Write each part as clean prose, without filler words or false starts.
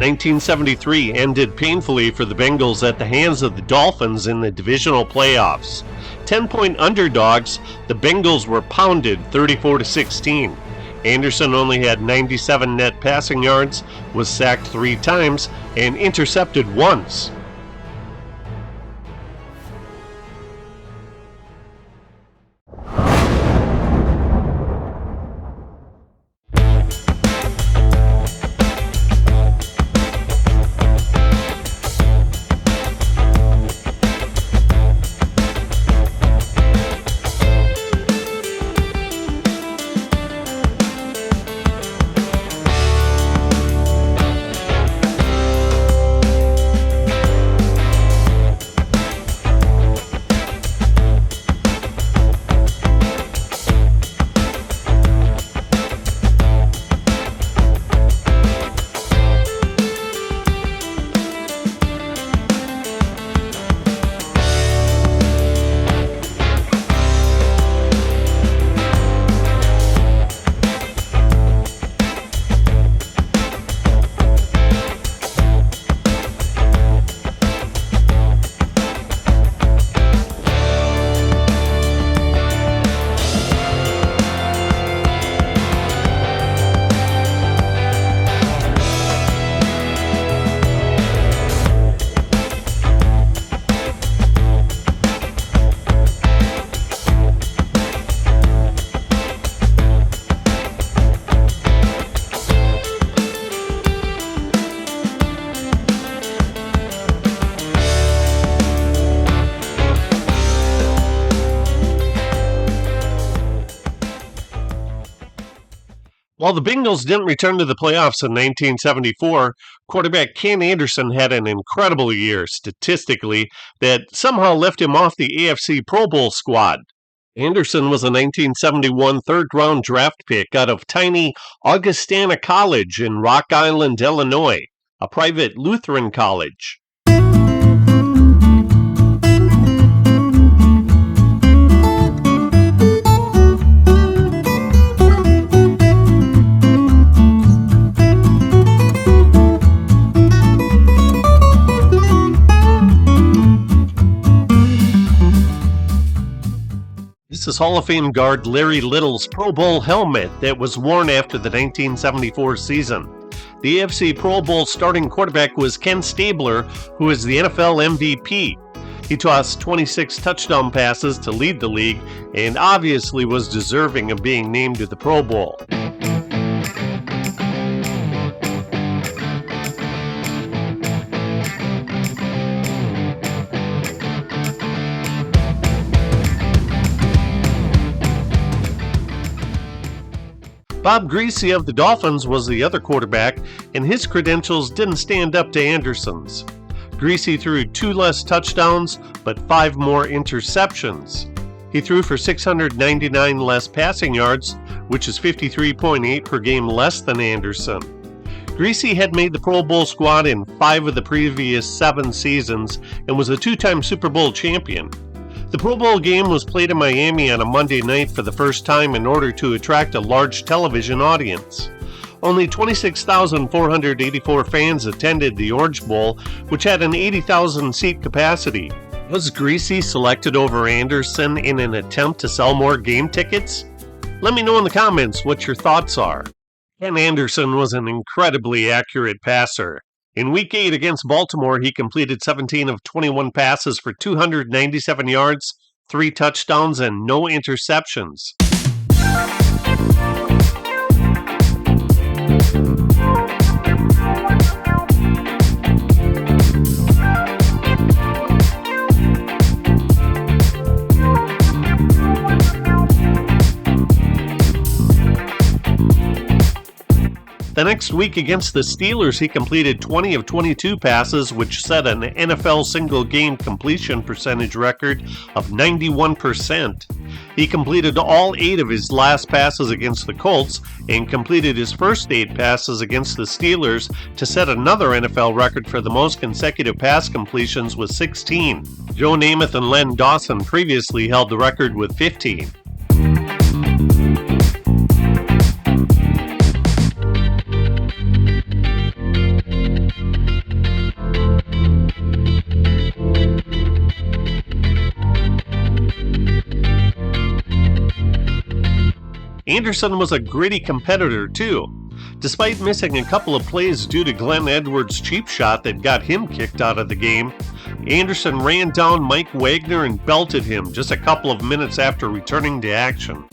1973 ended painfully for the Bengals at the hands of the Dolphins in the divisional playoffs. 10-point underdogs, the Bengals were pounded 34-16. Anderson only had 97 net passing yards, was sacked 3 times, and intercepted once. While the Bengals didn't return to the playoffs in 1974, quarterback Ken Anderson had an incredible year statistically that somehow left him off the AFC Pro Bowl squad. Anderson was a 1971 third-round draft pick out of tiny Augustana College in Rock Island, Illinois, a private Lutheran college. This is Hall of Fame guard Larry Little's Pro Bowl helmet that was worn after the 1974 season. The AFC Pro Bowl starting quarterback was Ken Stabler, who is the NFL MVP. He tossed 26 touchdown passes to lead the league and obviously was deserving of being named to the Pro Bowl. Bob Griese of the Dolphins was the other quarterback, and his credentials didn't stand up to Anderson's. Griese threw 2 less touchdowns, but 5 more interceptions. He threw for 699 less passing yards, which is 53.8 per game less than Anderson. Griese had made the Pro Bowl squad in 5 of the previous 7 seasons and was a 2-time Super Bowl champion. The Pro Bowl game was played in Miami on a Monday night for the first time in order to attract a large television audience. Only 26,484 fans attended the Orange Bowl, which had an 80,000-seat capacity. Was Griese selected over Anderson in an attempt to sell more game tickets? Let me know in the comments what your thoughts are. Ken Anderson was an incredibly accurate passer. In Week 8 against Baltimore, he completed 17 of 21 passes for 297 yards, 3 touchdowns, and no interceptions. The next week against the Steelers, he completed 20 of 22 passes, which set an NFL single-game completion percentage record of 91%. He completed all 8 of his last passes against the Colts and completed his first 8 passes against the Steelers to set another NFL record for the most consecutive pass completions with 16. Joe Namath and Len Dawson previously held the record with 15. Anderson was a gritty competitor too. Despite missing a couple of plays due to Glenn Edwards' cheap shot that got him kicked out of the game, Anderson ran down Mike Wagner and belted him just a couple of minutes after returning to action.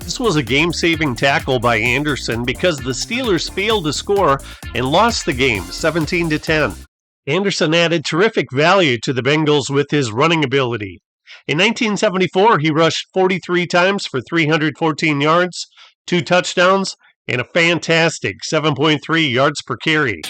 This was a game-saving tackle by Anderson because the Steelers failed to score and lost the game 17-10. Anderson added terrific value to the Bengals with his running ability. In 1974, he rushed 43 times for 314 yards, 2 touchdowns, and a fantastic 7.3 yards per carry.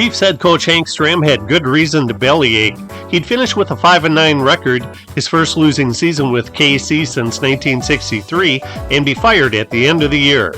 Chiefs head coach Hank Stram had good reason to bellyache. He'd finish with a 5-9 record, his first losing season with KC since 1963, and be fired at the end of the year.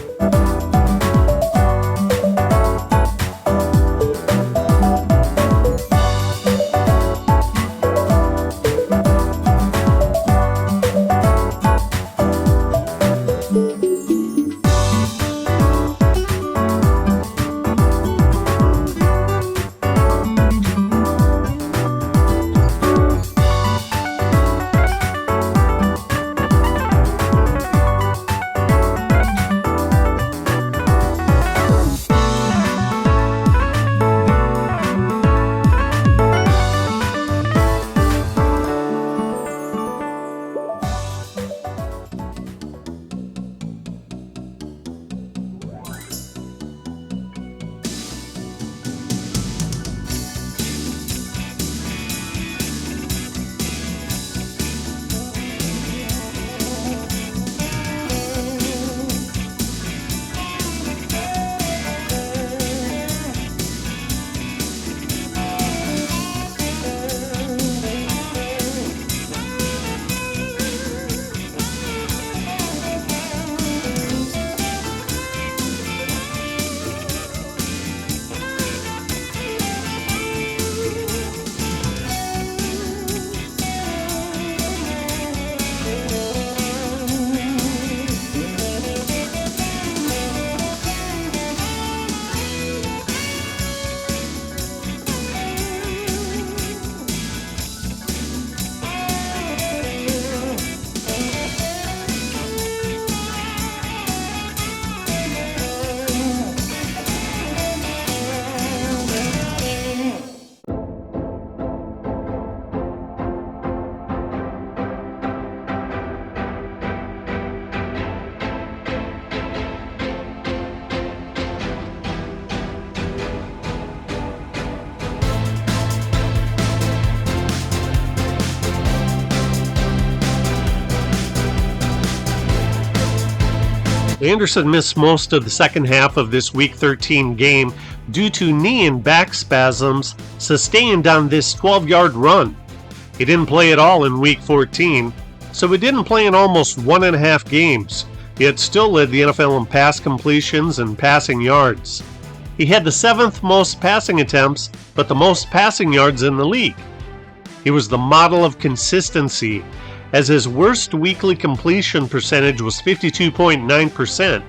Anderson missed most of the second half of this Week 13 game due to knee and back spasms sustained on this 12-yard run. He didn't play at all in Week 14, so he didn't play in almost 1.5 games, yet still led the NFL in pass completions and passing yards. He had the 7th most passing attempts, but the most passing yards in the league. He was the model of consistency, as his worst weekly completion percentage was 52.9%.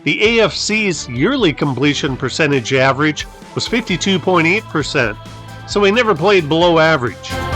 The AFC's yearly completion percentage average was 52.8%, so he never played below average.